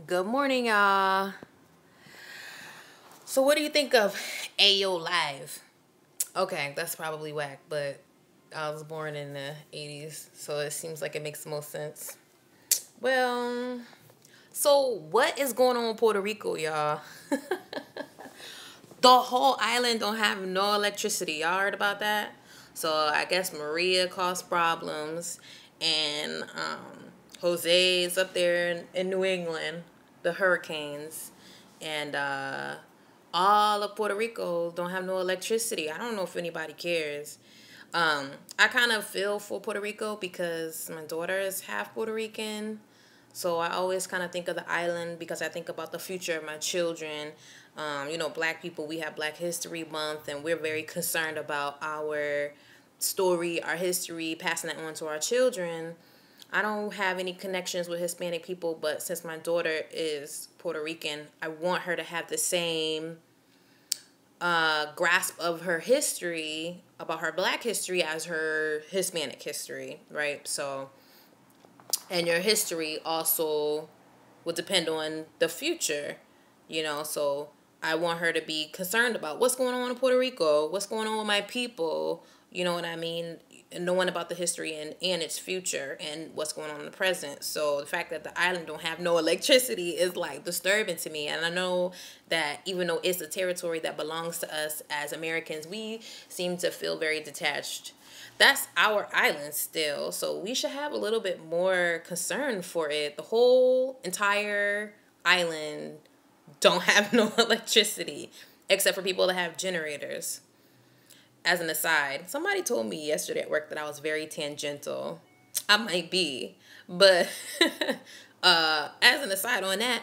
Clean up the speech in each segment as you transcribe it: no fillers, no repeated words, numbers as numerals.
Good morning, y'all. So, what do you think of Ayo Live? Okay, that's probably whack, but I was born in the 80s, so it seems like it makes the most sense. Well, so what is going on with Puerto Rico, y'all? The whole island don't have no electricity. Y'all heard about that? So, I guess Maria caused problems, and Jose is up there in New England, the hurricanes, and all of Puerto Rico don't have no electricity. I don't know if anybody cares. I kind of feel for Puerto Rico because my daughter is half Puerto Rican. So I always kind of think of the island because I think about the future of my children. Black people, we have Black History Month, and we're very concerned about our story, our history, passing that on to our children. I don't have any connections with Hispanic people, but since my daughter is Puerto Rican, I want her to have the same grasp of her history, about her Black history, as her Hispanic history, right? So, and your history also will depend on the future, So I want her to be concerned about what's going on in Puerto Rico, what's going on with my people, you know what I mean? Knowing about the history and its future and what's going on in the present. So the fact that the island don't have no electricity is like disturbing to me. And I know that even though it's a territory that belongs to us as Americans, we seem to feel very detached. That's our island still, so we should have a little bit more concern for it. The whole entire island don't have no electricity except for people that have generators. As an aside, somebody told me yesterday at work that I was very tangential. I might be, but as an aside on that,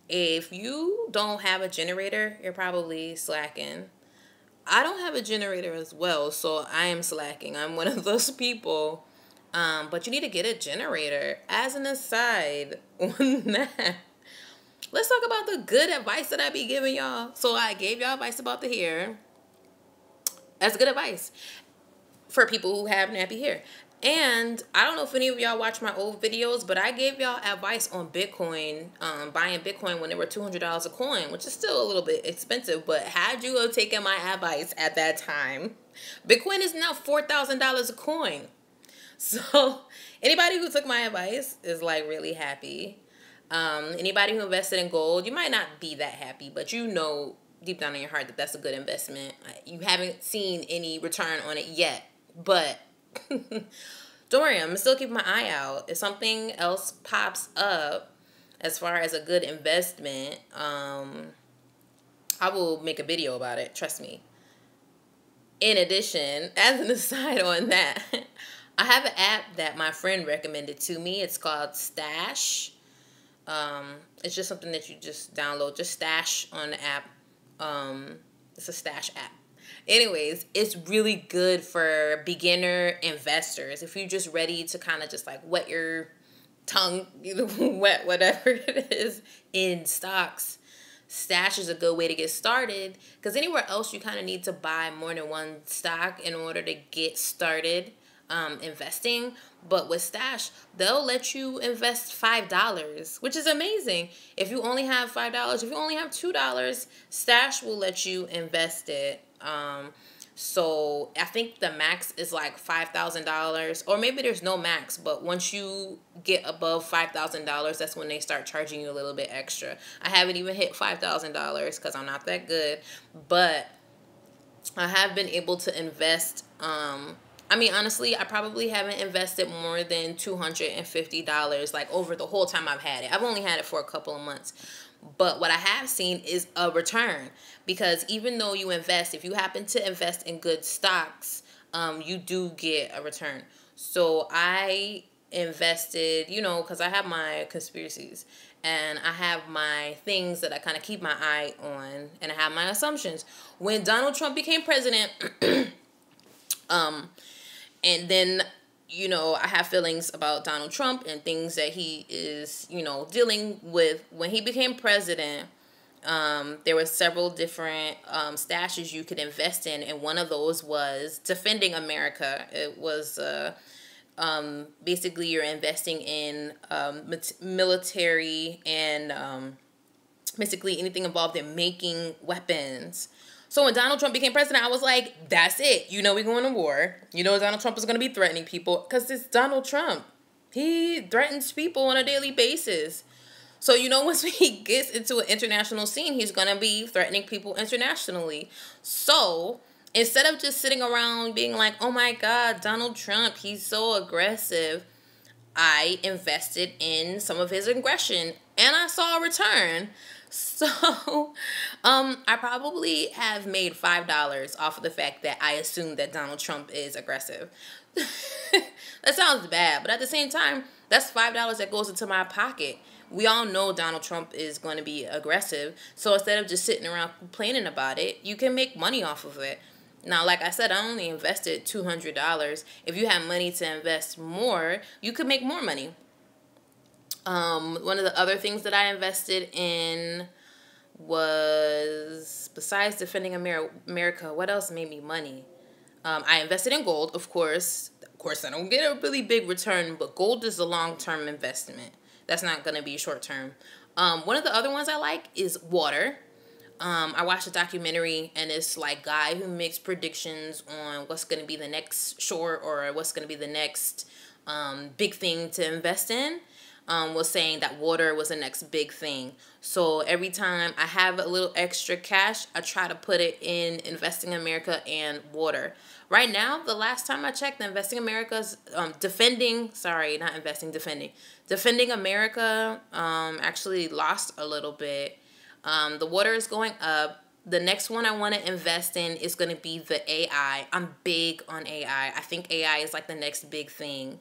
if you don't have a generator, you're probably slacking. I don't have a generator as well, so I am slacking. I'm one of those people. But you need to get a generator. As an aside on that, let's talk about the good advice that I be giving y'all. So I gave y'all advice about the hair. That's good advice for people who have nappy hair. And I don't know if any of y'all watch my old videos, but I gave y'all advice on Bitcoin, buying Bitcoin when they were $200 a coin, which is still a little bit expensive. But had you have taken my advice at that time, Bitcoin is now $4,000 a coin. So anybody who took my advice is like really happy. Anybody who invested in gold, you might not be that happy, but you know deep down in your heart that that's a good investment. You haven't seen any return on it yet, but don't worry, I'm still keeping my eye out. If something else pops up as far as a good investment, I will make a video about it. Trust me. In addition, as an aside on that, I have an app that my friend recommended to me. It's called Stash. It's just something that you just download. Just Stash on the app. It's a Stash app. Anyways, it's really good for beginner investors. If you're just ready to kind of just like wet your tongue, either wet whatever it is in stocks, Stash is a good way to get started, because anywhere else you kind of need to buy more than one stock in order to get started investing. But with Stash, they'll let you invest $5, which is amazing. If you only have $5, if you only have $2, Stash will let you invest it. So I think the max is like $5,000, or maybe there's no max, but once you get above $5,000, that's when they start charging you a little bit extra. I haven't even hit $5,000 because I'm not that good, but I have been able to invest. Honestly, I probably haven't invested more than $250 like over the whole time I've had it. I've only had it for a couple of months. But what I have seen is a return, because even though you invest, if you happen to invest in good stocks, you do get a return. So I invested, because I have my conspiracies and I have my things that I kind of keep my eye on, and I have my assumptions. When Donald Trump became president, and then, I have feelings about Donald Trump and things that he is, dealing with. When he became president, there were several different stashes you could invest in, and one of those was defending America. It was Basically, you're investing in military and basically anything involved in making weapons. So when Donald Trump became president, I was like, that's it. You know we're going to war. You know Donald Trump is going to be threatening people because it's Donald Trump. He threatens people on a daily basis. So, you know, once he gets into an international scene, he's going to be threatening people internationally. So instead of just sitting around being like, oh my God, Donald Trump, he's so aggressive, I invested in some of his aggression and I saw a return. So I probably have made $5 off of the fact that I assumed that Donald Trump is aggressive. That sounds bad, but at the same time, that's $5 that goes into my pocket. We all know Donald Trump is going to be aggressive. So instead of just sitting around complaining about it, you can make money off of it. Now, like I said, I only invested $200. If you have money to invest more, you could make more money. One of the other things that I invested in was, besides defending America, what else made me money? I invested in gold, of course. Of course, I don't get a really big return, but gold is a long-term investment. That's not going to be short-term. One of the other ones I like is water. I watched a documentary, and it's like guy who makes predictions on what's going to be the next short or what's going to be the next big thing to invest in. Was saying that water was the next big thing. So every time I have a little extra cash, I try to put it in Investing America and water. Right now, the last time I checked, Investing America's Defending America actually lost a little bit. The water is going up. The next one I want to invest in is going to be the AI. I'm big on AI. I think AI is like the next big thing.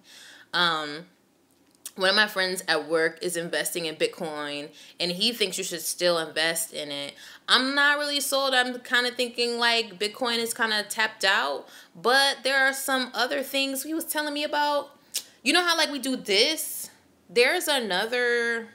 One of my friends at work is investing in Bitcoin, and he thinks you should still invest in it. I'm not really sold. I'm kind of thinking like Bitcoin is kind of tapped out, but there are some other things he was telling me about. You know how like we do this? There's another,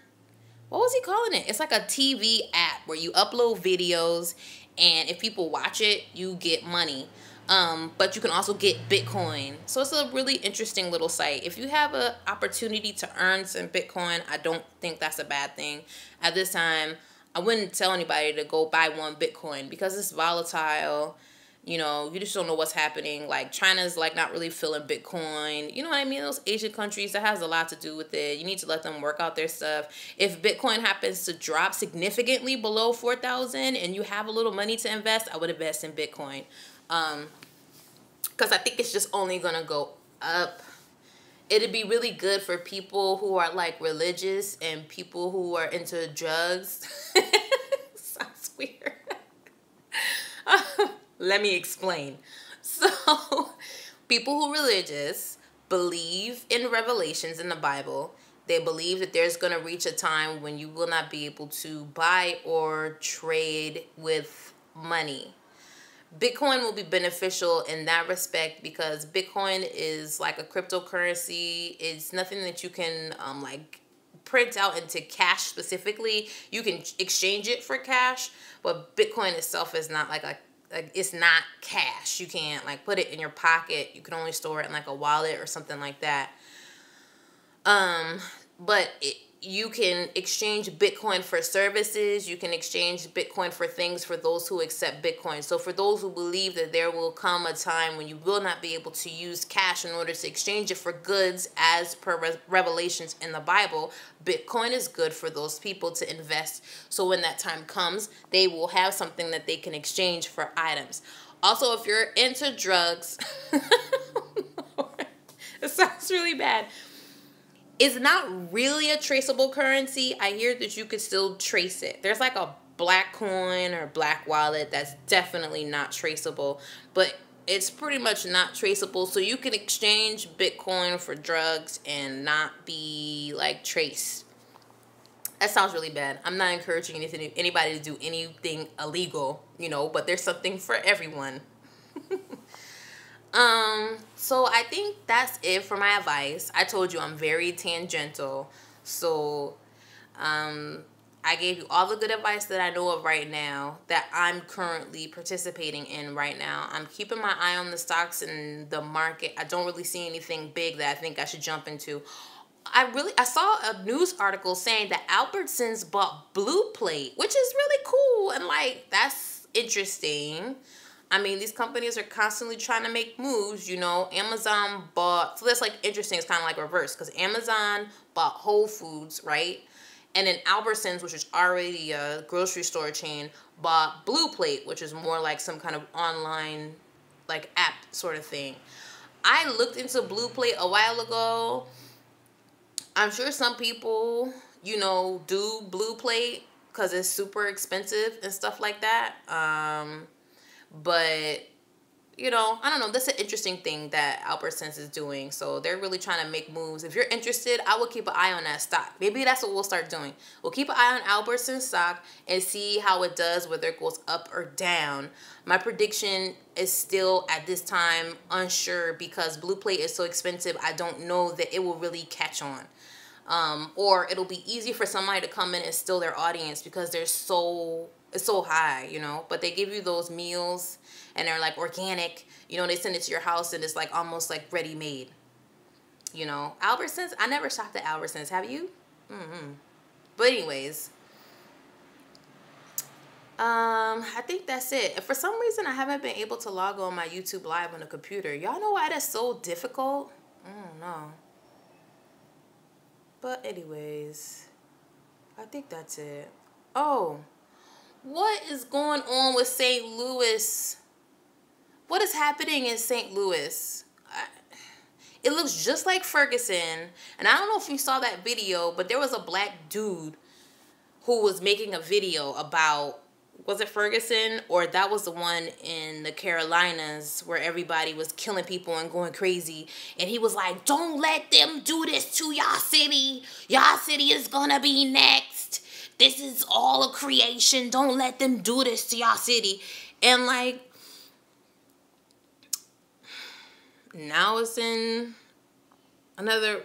what was he calling it? It's like a TV app where you upload videos, and if people watch it, you get money. But you can also get Bitcoin. So it's a really interesting little site. If you have an opportunity to earn some Bitcoin, I don't think that's a bad thing. At this time, I wouldn't tell anybody to go buy one Bitcoin because it's volatile. You know, you just don't know what's happening. Like China's like not really feeling Bitcoin. You know what I mean? Those Asian countries, that has a lot to do with it. You need to let them work out their stuff. If Bitcoin happens to drop significantly below 4,000 and you have a little money to invest, I would invest in Bitcoin. Because I think it's just only going to go up. It'd be really good for people who are like religious and people who are into drugs. Sounds weird. Let me explain. So, people who are religious believe in revelations in the Bible. They believe that there's going to reach a time when you will not be able to buy or trade with money. Bitcoin will be beneficial in that respect because Bitcoin is like a cryptocurrency. It's nothing that you can like print out into cash specifically. You can exchange it for cash, but Bitcoin itself is not like it's not cash. You can't like put it in your pocket. You can only store it in like a wallet or something like that. But you can exchange Bitcoin for services. You can exchange Bitcoin for things for those who accept Bitcoin. So for those who believe that there will come a time when you will not be able to use cash in order to exchange it for goods as per revelations in the Bible, Bitcoin is good for those people to invest. So when that time comes, they will have something that they can exchange for items. Also, if you're into drugs, it sounds really bad. It's not really a traceable currency. I hear that you could still trace it. There's like a black coin or black wallet that's definitely not traceable, but it's pretty much not traceable. So you can exchange Bitcoin for drugs and not be like traced. That sounds really bad. I'm not encouraging anybody to do anything illegal, you know, but there's something for everyone. So I think that's it for my advice. I told you I'm very tangential. So, I I gave you all the good advice that I know of right now that I'm currently participating in right now. I'm keeping my eye on the stocks and the market. I don't really see anything big that I think I should jump into. I saw a news article saying that Albertsons bought Blue Plate, which is really cool, and like that's interesting. I mean, these companies are constantly trying to make moves, you know. Amazon bought, so that's like interesting. It's kind of like reverse because Amazon bought Whole Foods, right? And then Albertsons, which is already a grocery store chain, bought Blue Plate, which is more like some kind of online like app sort of thing. I looked into Blue Plate a while ago. I'm sure some people, you know, do Blue Plate because it's super expensive and stuff like that. But, you know, I don't know. That's an interesting thing that Albertsons is doing. So they're really trying to make moves. If you're interested, I will keep an eye on that stock. Maybe that's what we'll start doing. We'll keep an eye on Albertsons stock and see how it does, whether it goes up or down. My prediction is still at this time unsure because Blue Plate is so expensive. I don't know that it will really catch on. Or it'll be easy for somebody to come in and steal their audience because it's so high, you know. But they give you those meals and they're like organic, you know. They send it to your house and it's like almost like ready made, you know. Albertsons, I never shopped at Albertsons. Have you? But anyways, I think that's it. And for some reason, I haven't been able to log on my YouTube Live on the computer. Y'all know why that's so difficult? I don't know. But anyways, I think that's it. Oh, what is going on with St. Louis? What is happening in St. Louis? It looks just like Ferguson. And I don't know if you saw that video, but there was a black dude who was making a video about, was it Ferguson? Or that was the one in the Carolinas where everybody was killing people and going crazy. And he was like, don't let them do this to y'all city. Y'all city is gonna be next. This is all a creation. Don't let them do this to y'all city. And like, now it's in another,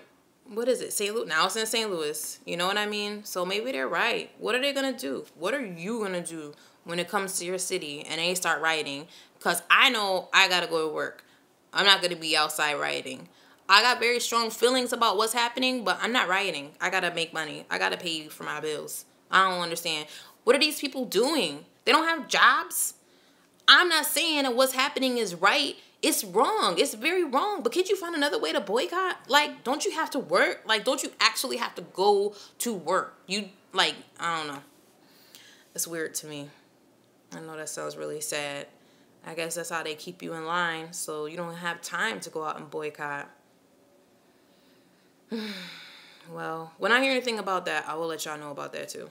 what is it? St. Louis. Now it's in St. Louis. You know what I mean? So maybe they're right. What are they going to do? What are you going to do when it comes to your city and they start rioting? Because I know I got to go to work. I'm not going to be outside rioting. I got very strong feelings about what's happening, but I'm not rioting. I got to make money. I got to pay for my bills. I don't understand. What are these people doing? They don't have jobs? I'm not saying that what's happening is right. It's wrong. It's very wrong. But can't you find another way to boycott? Like, don't you have to work? Like, don't you actually have to go to work? You, like, I don't know. It's weird to me. I know that sounds really sad. I guess that's how they keep you in line, so you don't have time to go out and boycott. Well, when I hear anything about that, I will let y'all know about that too.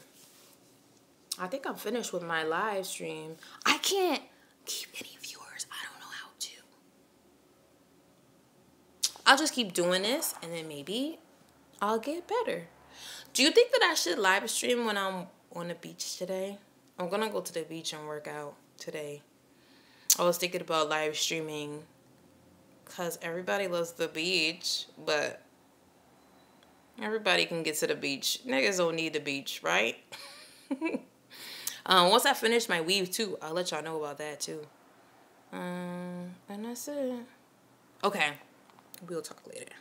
I think I'm finished with my live stream. I can't keep any viewers. I don't know how to. I'll just keep doing this, and then maybe I'll get better. Do you think that I should live stream when I'm on the beach today? I'm going to go to the beach and work out today. I was thinking about live streaming because everybody loves the beach, but everybody can get to the beach. Niggas don't need the beach, right? Once I finish my weave too, I'll let y'all know about that too. And that's it. Okay, we'll talk later.